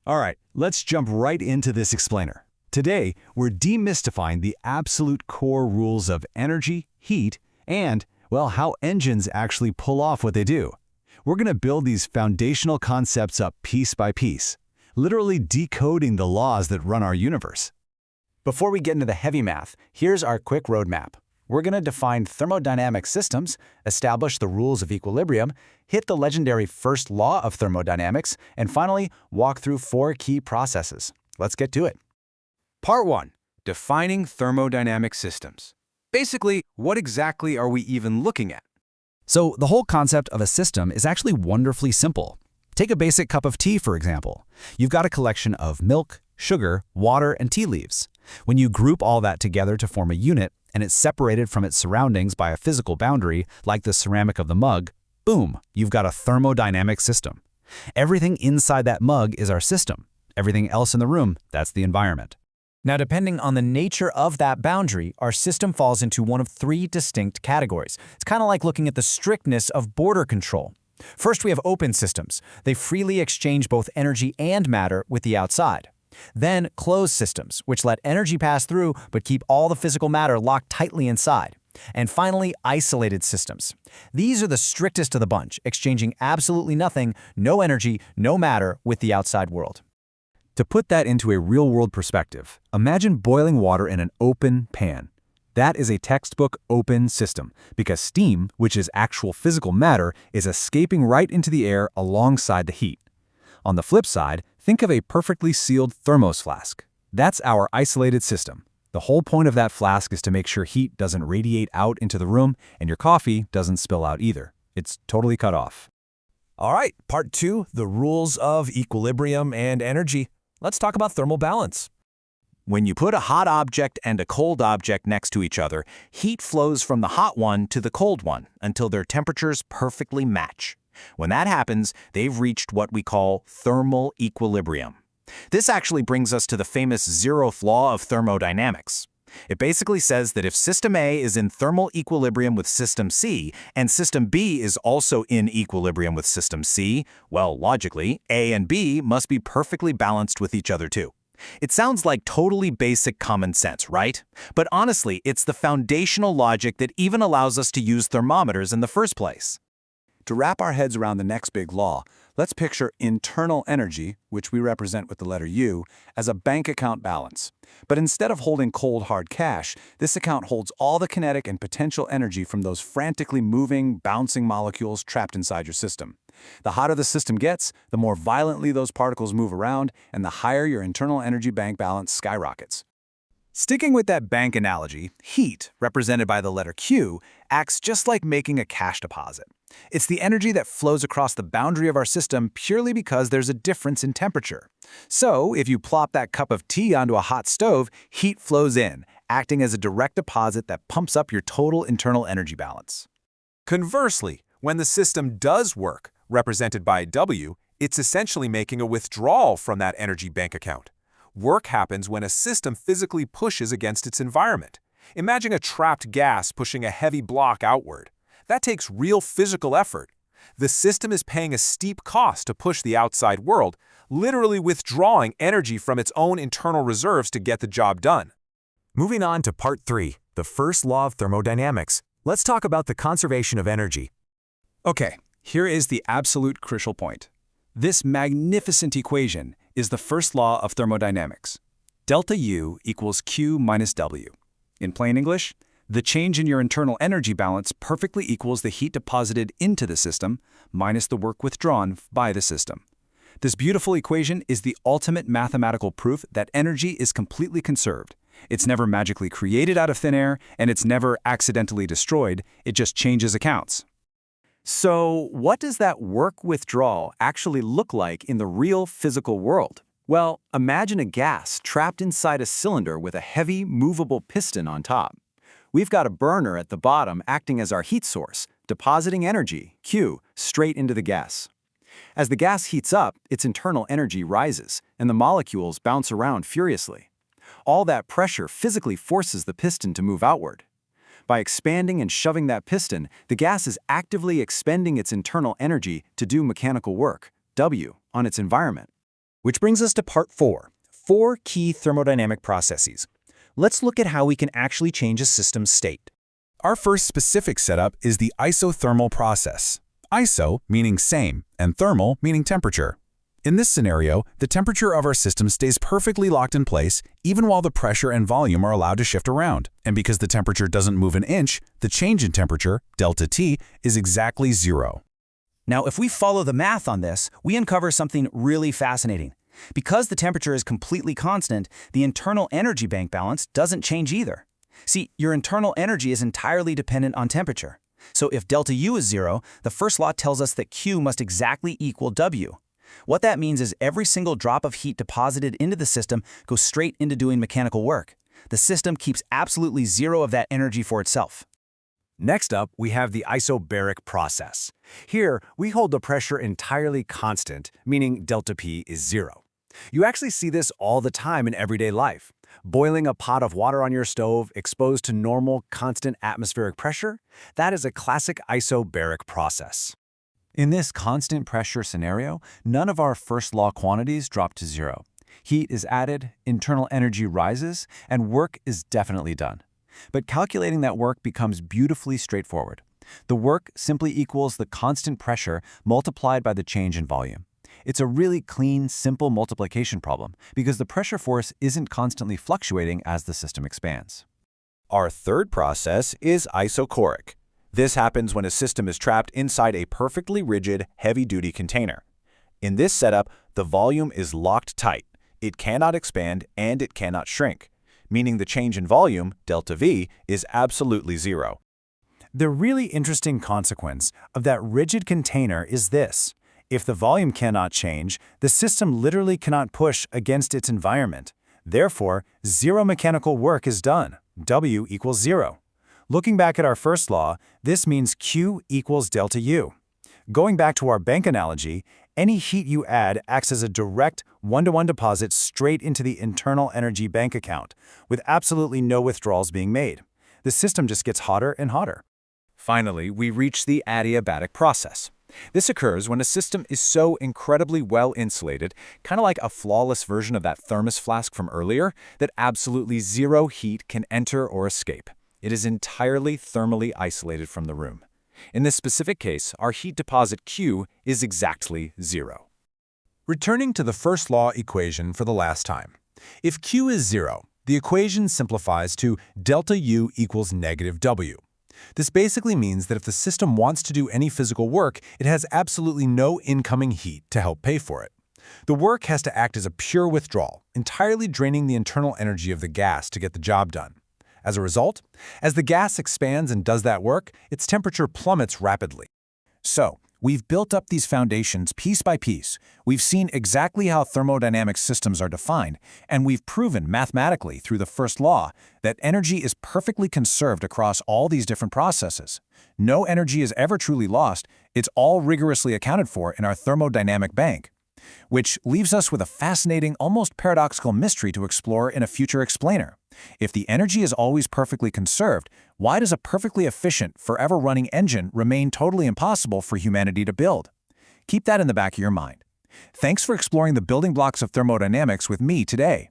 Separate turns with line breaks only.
All right, let's jump right into this explainer. Today, we're demystifying the absolute core rules of energy, heat, and, well, how engines actually pull off what they do. We're going to build these foundational concepts up piece by piece, literally decoding the laws that run our universe.
Before we get into the heavy math, here's our quick roadmap. We're going to define thermodynamic systems, establish the rules of equilibrium, hit the legendary first law of thermodynamics, and finally, walk through 4 key processes. Let's get to it.
Part 1. Defining thermodynamic systems. Basically, what exactly are we even looking at?
So the whole concept of a system is actually wonderfully simple. Take a basic cup of tea, for example. You've got a collection of milk, sugar, water, and tea leaves. When you group all that together to form a unit, and it's separated from its surroundings by a physical boundary, like the ceramic of the mug, boom, you've got a thermodynamic system. Everything inside that mug is our system. Everything else in the room, that's the environment. Now, depending on the nature of that boundary, our system falls into one of 3 distinct categories. It's kind of like looking at the strictness of border control. First, we have open systems. They freely exchange both energy and matter with the outside. Then, closed systems, which let energy pass through but keep all the physical matter locked tightly inside. And finally, isolated systems. These are the strictest of the bunch, exchanging absolutely nothing, no energy, no matter, with the outside world.
To put that into a real-world perspective, imagine boiling water in an open pan. That is a textbook open system, because steam, which is actual physical matter, is escaping right into the air alongside the heat. On the flip side, think of a perfectly sealed thermos flask. That's our isolated system. The whole point of that flask is to make sure heat doesn't radiate out into the room and your coffee doesn't spill out either. It's totally cut off.
All right, part 2, the rules of equilibrium and energy. Let's talk about thermal balance.
When you put a hot object and a cold object next to each other, heat flows from the hot one to the cold one until their temperatures perfectly match. When that happens, they've reached what we call thermal equilibrium. This actually brings us to the famous 0th law of thermodynamics. It basically says that if System A is in thermal equilibrium with System C, and System B is also in equilibrium with System C, well, logically, A and B must be perfectly balanced with each other too. It sounds like totally basic common sense, right? But honestly, it's the foundational logic that even allows us to use thermometers in the first place.
To wrap our heads around the next big law, let's picture internal energy, which we represent with the letter U, as a bank account balance. But instead of holding cold, hard cash, this account holds all the kinetic and potential energy from those frantically moving, bouncing molecules trapped inside your system. The hotter the system gets, the more violently those particles move around, and the higher your internal energy bank balance skyrockets. Sticking with that bank analogy, heat, represented by the letter Q, acts just like making a cash deposit. It's the energy that flows across the boundary of our system purely because there's a difference in temperature. So, if you plop that cup of tea onto a hot stove, heat flows in, acting as a direct deposit that pumps up your total internal energy balance.
Conversely, when the system does work, represented by W, it's essentially making a withdrawal from that energy bank account. Work happens when a system physically pushes against its environment. Imagine a trapped gas pushing a heavy block outward. That takes real physical effort. The system is paying a steep cost to push the outside world, literally withdrawing energy from its own internal reserves to get the job done.
Moving on to part 3, the first law of thermodynamics. Let's talk about the conservation of energy.
Okay, here is the absolute crucial point. This magnificent equation is the first law of thermodynamics. Delta U equals Q minus W. In plain English, the change in your internal energy balance perfectly equals the heat deposited into the system minus the work withdrawn by the system. This beautiful equation is the ultimate mathematical proof that energy is completely conserved. It's never magically created out of thin air, and it's never accidentally destroyed. It just changes accounts.
So, what does that work withdrawal actually look like in the real physical world? Well, imagine a gas trapped inside a cylinder with a heavy, movable piston on top. We've got a burner at the bottom acting as our heat source, depositing energy, Q, straight into the gas. As the gas heats up, its internal energy rises, and the molecules bounce around furiously. All that pressure physically forces the piston to move outward. By expanding and shoving that piston, the gas is actively expending its internal energy to do mechanical work, W, on its environment.
Which brings us to part 4, 4 key thermodynamic processes. Let's look at how we can actually change a system's state.
Our first specific setup is the isothermal process. Iso meaning same, and thermal meaning temperature. In this scenario, the temperature of our system stays perfectly locked in place even while the pressure and volume are allowed to shift around. And because the temperature doesn't move an inch, the change in temperature, delta T, is exactly 0.
Now, if we follow the math on this, we uncover something really fascinating. Because the temperature is completely constant, the internal energy bank balance doesn't change either. See, your internal energy is entirely dependent on temperature. So if delta U is 0, the first law tells us that Q must exactly equal W. What that means is every single drop of heat deposited into the system goes straight into doing mechanical work. The system keeps absolutely 0 of that energy for itself.
Next up, we have the isobaric process. Here, we hold the pressure entirely constant, meaning delta P is 0. You actually see this all the time in everyday life. Boiling a pot of water on your stove exposed to normal, constant atmospheric pressure, that is a classic isobaric process.
In this constant pressure scenario, none of our first law quantities drop to 0. Heat is added, internal energy rises, and work is definitely done. But calculating that work becomes beautifully straightforward. The work simply equals the constant pressure multiplied by the change in volume. It's a really clean, simple multiplication problem because the pressure force isn't constantly fluctuating as the system expands.
Our third process is isochoric. This happens when a system is trapped inside a perfectly rigid, heavy-duty container. In this setup, the volume is locked tight. It cannot expand and it cannot shrink, meaning the change in volume, delta V, is absolutely 0.
The really interesting consequence of that rigid container is this. If the volume cannot change, the system literally cannot push against its environment. Therefore, 0 mechanical work is done. W equals 0. Looking back at our first law, this means Q equals delta U. Going back to our bank analogy, any heat you add acts as a direct one-to-one deposit straight into the internal energy bank account, with absolutely no withdrawals being made. The system just gets hotter and hotter.
Finally, we reach the adiabatic process. This occurs when a system is so incredibly well insulated, kind of like a flawless version of that thermos flask from earlier, that absolutely 0 heat can enter or escape. It is entirely thermally isolated from the room. In this specific case, our heat deposit Q is exactly 0.
Returning to the first law equation for the last time. If Q is 0, the equation simplifies to delta U equals negative W. This basically means that if the system wants to do any physical work, it has absolutely no incoming heat to help pay for it. The work has to act as a pure withdrawal, entirely draining the internal energy of the gas to get the job done. As a result, as the gas expands and does that work, its temperature plummets rapidly. So, we've built up these foundations piece by piece. We've seen exactly how thermodynamic systems are defined, and we've proven mathematically through the first law that energy is perfectly conserved across all these different processes. No energy is ever truly lost. It's all rigorously accounted for in our thermodynamic bank. Which leaves us with a fascinating, almost paradoxical mystery to explore in a future explainer. If the energy is always perfectly conserved, why does a perfectly efficient, forever running engine remain totally impossible for humanity to build? Keep that in the back of your mind. Thanks for exploring the building blocks of thermodynamics with me today.